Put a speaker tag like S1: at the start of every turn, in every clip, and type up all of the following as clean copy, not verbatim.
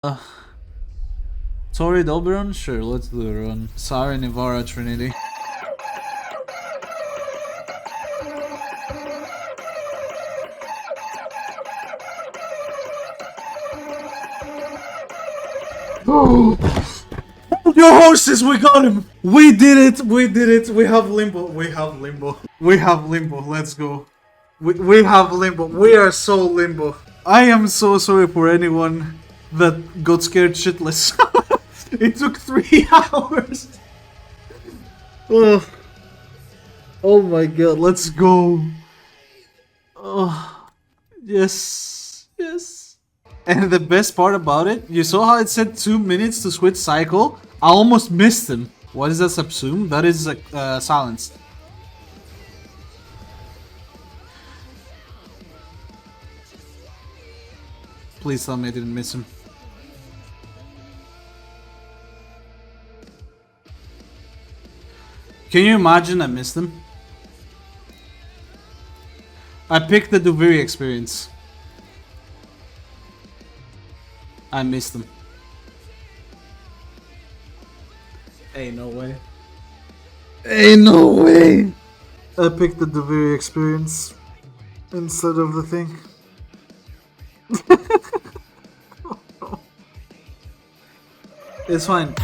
S1: Uh, Torrid Oberon? Sure, let's do a run. Siren Ivara Trinity. Your horses, we got him! We did it! We did it! We have Limbo. We have Limbo. We have Limbo. Let's go. We have Limbo. We are so Limbo. I am so sorry for anyone that got scared shitless. It took 3 hours. Oh my god, let's go. Oh, yes, yes. And the best part about it, you saw how it said 2 minutes to switch cycle? I almost missed him. What is that subsume? That is silence. Please tell me I didn't miss him. Can you imagine I missed him? I picked the Duviri experience. I missed him. Ain't no way. Ain't no way! I picked the Duviri experience instead of the thing. It's fine.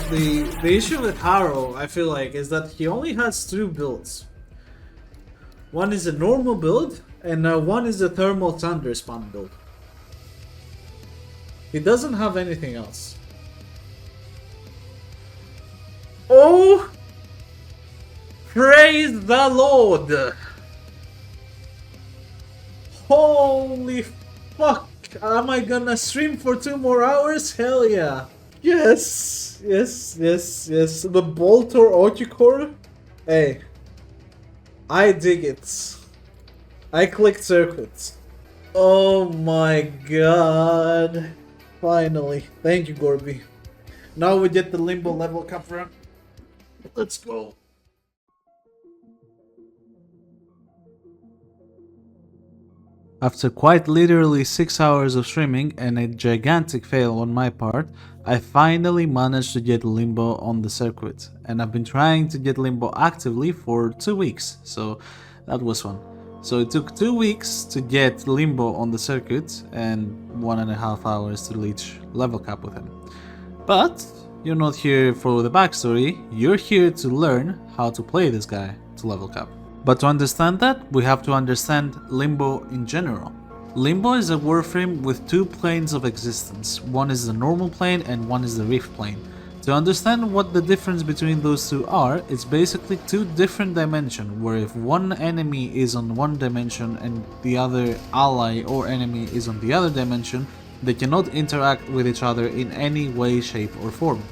S1: The issue with Haro, I feel like, is that he only has 2 builds. One is a normal build, and one is a thermal thunder spawn build. He doesn't have anything else. Oh! Praise the Lord! Holy fuck! Am I gonna stream for 2 more hours? Hell yeah! Yes, yes, yes, yes. The Bolt or Ocucore? Hey. I dig it. I clicked circuits. Oh my god. Finally. Thank you, Gorby. Now we get the Limbo level cap run. Let's go. After quite literally 6 hours of streaming and a gigantic fail on my part, I finally managed to get Limbo on the circuit, and I've been trying to get Limbo actively for 2 weeks, so that was fun. So it took 2 weeks to get Limbo on the circuit and 1.5 hours to reach level cap with him. But you're not here for the backstory, you're here to learn how to play this guy to level cap. But to understand that, we have to understand Limbo in general. Limbo is a Warframe with 2 planes of existence. One is the normal plane and one is the Rift plane. To understand what the difference between those 2 are, it's basically 2 different dimensions, where if one enemy is on one dimension and the other ally or enemy is on the other dimension, they cannot interact with each other in any way, shape or form.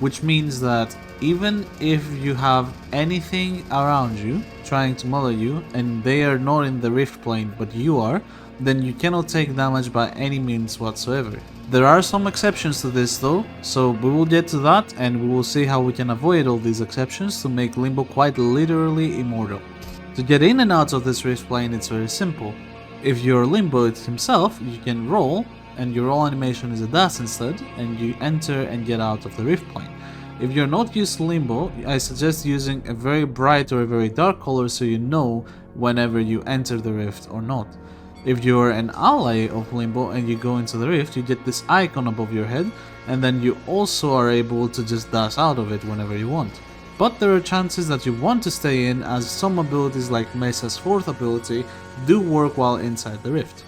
S1: Which means that even if you have anything around you trying to murder you and they are not in the Rift plane but you are, then you cannot take damage by any means whatsoever. There are some exceptions to this though, so we will get to that and we will see how we can avoid all these exceptions to make Limbo quite literally immortal. To get in and out of this Rift plane, it's very simple. If you're Limbo himself, you can roll, and your roll animation is a dash instead, and you enter and get out of the Rift plane. If you're not used to Limbo, I suggest using a very bright or a very dark color so you know whenever you enter the Rift or not. If you're an ally of Limbo and you go into the Rift, you get this icon above your head, and then you also are able to just dash out of it whenever you want. But there are chances that you want to stay in, as some abilities like Mesa's 4th ability do work while inside the Rift,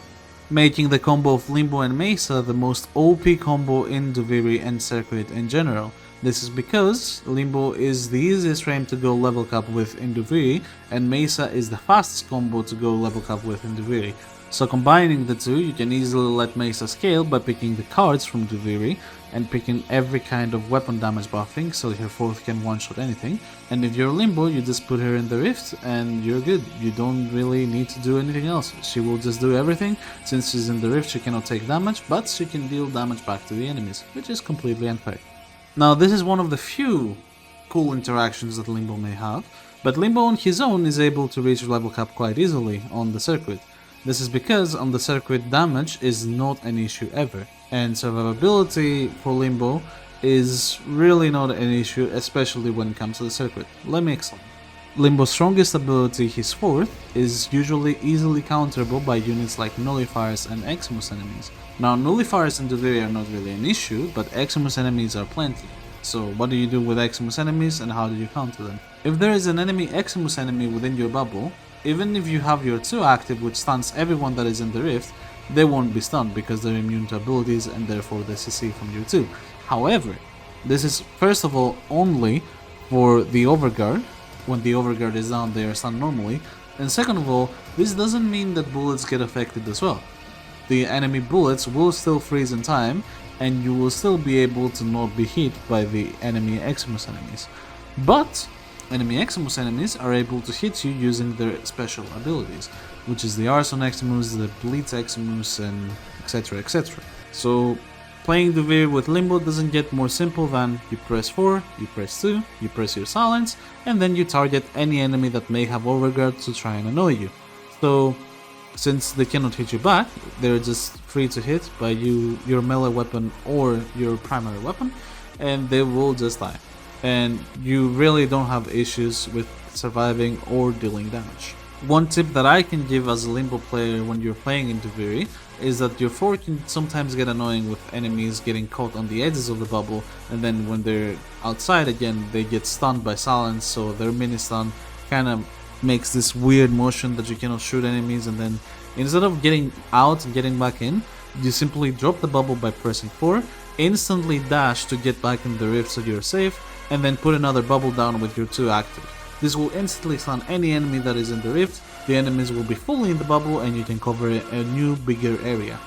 S1: making the combo of Limbo and Mesa the most OP combo in Duviri and Circuit in general. This is because Limbo is the easiest frame to go level cap with in Duviri, and Mesa is the fastest combo to go level cap with in Duviri. So combining the 2, you can easily let Mesa scale by picking the cards from Duviri and picking every kind of weapon damage buffing so her 4th can one-shot anything. And if you're Limbo, you just put her in the Rift and you're good. You don't really need to do anything else. She will just do everything. Since she's in the Rift, she cannot take damage, but she can deal damage back to the enemies, which is completely unfair. Now, this is one of the few cool interactions that Limbo may have, but Limbo on his own is able to reach level cap quite easily on the circuit. This is because on the circuit damage is not an issue ever, and survivability for Limbo is really not an issue, especially when it comes to the circuit. Let me explain. Limbo's strongest ability, his fourth, is usually easily counterable by units like Nullifiers and Eximus enemies. Now, Nullifiers in Duviri are not really an issue, but Eximus enemies are plenty. So what do you do with Eximus enemies and how do you counter them? If there is an enemy Eximus enemy within your bubble, even if you have your 2 active which stuns everyone that is in the rift, they won't be stunned because they're immune to abilities and therefore they CC from your 2. However, this is first of all only for the overguard. When the overguard is down, they are stunned normally, and second of all, this doesn't mean that bullets get affected as well. The enemy bullets will still freeze in time, and you will still be able to not be hit by the enemy Eximus enemies. But enemy Eximus enemies are able to hit you using their special abilities, which is the Arson Eximus, the Blitz Eximus, and etc, etc. So playing Duvir with Limbo doesn't get more simple than you press 4, you press 2, you press your silence, and then you target any enemy that may have overguard to try and annoy you. So since they cannot hit you back, they're just free to hit by your melee weapon or your primary weapon, and they will just die. And you really don't have issues with surviving or dealing damage. One tip that I can give as a Limbo player when you're playing into Duviri is that your 4 can sometimes get annoying with enemies getting caught on the edges of the bubble, and then when they're outside again, they get stunned by silence, so their mini stun kind of makes this weird motion that you cannot shoot enemies, and then instead of getting out and getting back in, you simply drop the bubble by pressing 4, instantly dash to get back in the rift so you're safe, and then put another bubble down with your 2 active. This will instantly stun any enemy that is in the rift, the enemies will be fully in the bubble and you can cover a new bigger area.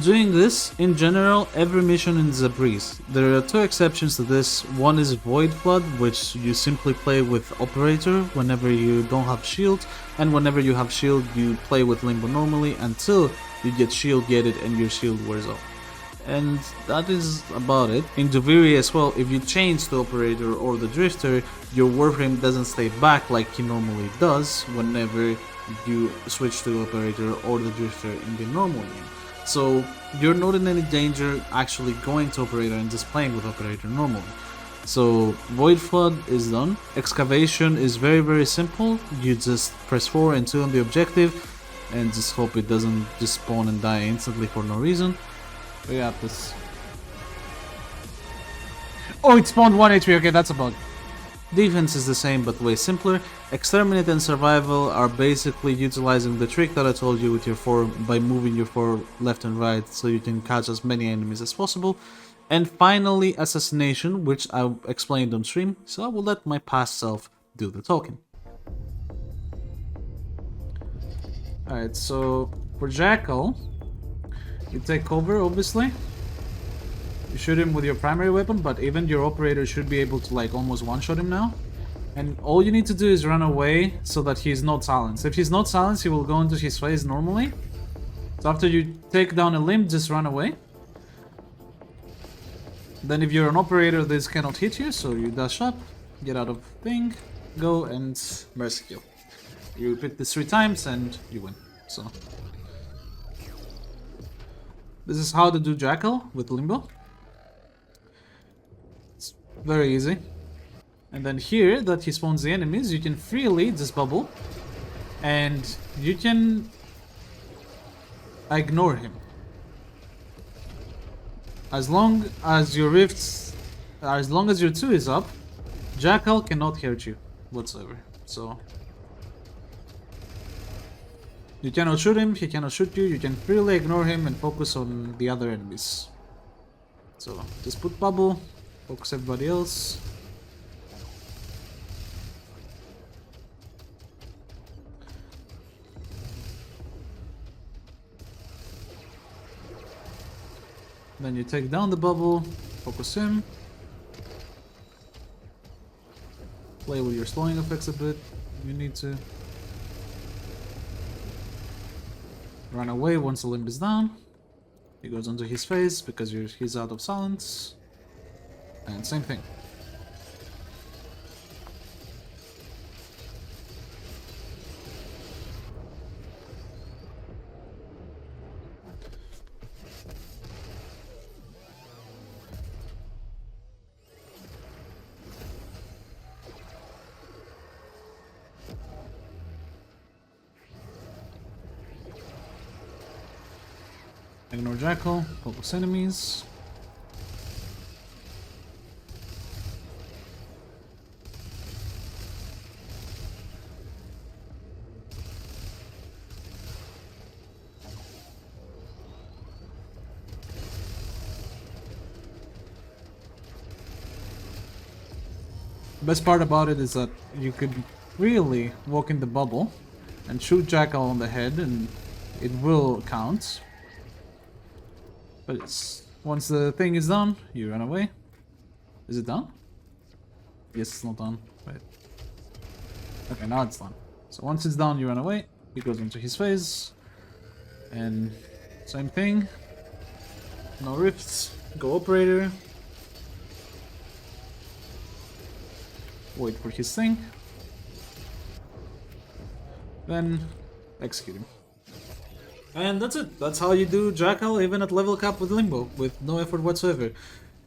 S1: Doing this, in general, every mission is a breeze. There are 2 exceptions to this. One is Void Flood, which you simply play with Operator whenever you don't have shield, and whenever you have shield you play with Limbo normally until you get shield gated and your shield wears off. And that is about it. In Duviri as well, if you change the Operator or the Drifter, your Warframe doesn't stay back like he normally does whenever you switch to Operator or the Drifter in the normal game. So you're not in any danger actually going to Operator and just playing with Operator normally. So Void Flood is done. Excavation is very simple. You just press 4 and 2 on the objective and just hope it doesn't just spawn and die instantly for no reason. We got this. Oh, it spawned 1 HP. Okay, that's a bug. Defense is the same but way simpler. Exterminate and survival are basically utilizing the trick that I told you with your 4 by moving your 4 left and right so you can catch as many enemies as possible. And finally, assassination, which I explained on stream, so I will let my past self do the talking. Alright, so for Jackal, you take cover obviously. You shoot him with your primary weapon, but even your operator should be able to like almost one-shot him now. And all you need to do is run away so that he's not silenced. If he's not silenced, he will go into his phase normally. So after you take down a limb, just run away. Then if you're an operator, this cannot hit you, so you dash up, get out of thing, go and mercy kill. You repeat this 3 times and you win. So this is how to do Jackal with Limbo. Very easy. And then here that he spawns the enemies, you can freely just bubble and you can ignore him. As long as your rifts, as long as your 2 is up, Jackal cannot hurt you whatsoever. So you cannot shoot him, he cannot shoot you, you can freely ignore him and focus on the other enemies. So just put bubble, focus everybody else. Then you take down the bubble, focus him. Play with your slowing effects a bit if you need to. Run away once the limb is down. He goes onto his face because he's out of silence. And same thing. Ignore Jackal, focus enemies. The best part about it is that you could really walk in the bubble and shoot Jackal on the head and it will count. But once the thing is done, you run away. Is it done? Yes, it's not done. Wait. Okay, now it's done. So once it's done, you run away. He goes into his phase. And same thing. No rifts. Go operator. Wait for his thing. Then execute him. And that's it. That's how you do Jackal even at level cap with Limbo, with no effort whatsoever.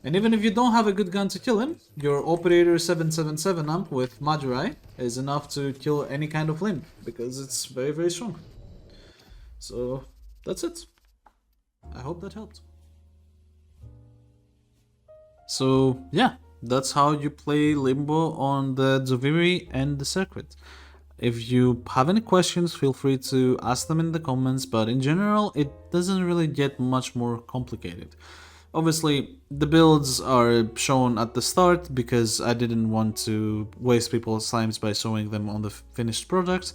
S1: And even if you don't have a good gun to kill him, your Operator 777 amp with Madurai is enough to kill any kind of limb, because it's very, very strong. So that's it. I hope that helped. So yeah, that's how you play Limbo on the Duviri and the circuit. If you have any questions, feel free to ask them in the comments, but in general, it doesn't really get much more complicated. Obviously, the builds are shown at the start because I didn't want to waste people's times by showing them on the finished product.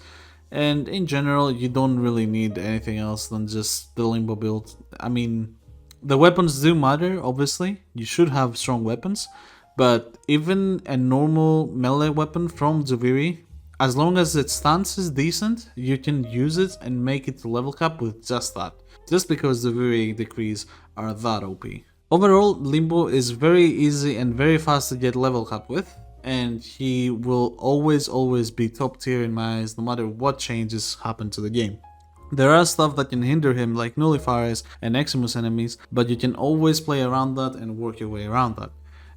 S1: And in general, you don't really need anything else than just the Limbo build. I mean, the weapons do matter, obviously. You should have strong weapons. But even a normal melee weapon from Duviri, as long as its stance is decent, you can use it and make it to level cap with just that. Just because the Duviri decrees are that OP. Overall, Limbo is very easy and very fast to get level cap with, and he will always be top tier in my eyes no matter what changes happen to the game. There are stuff that can hinder him like Nullifiers and Eximus enemies, but you can always play around that and work your way around that.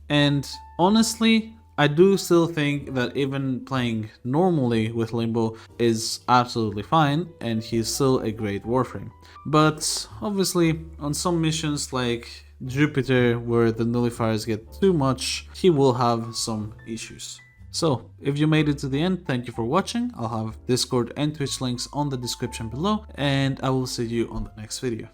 S1: And honestly, I do still think that even playing normally with Limbo is absolutely fine, and he's still a great Warframe. But obviously, on some missions like Jupiter, where the Nullifiers get too much, he will have some issues. So, if you made it to the end, thank you for watching. I'll have Discord and Twitch links on the description below, and I will see you on the next video.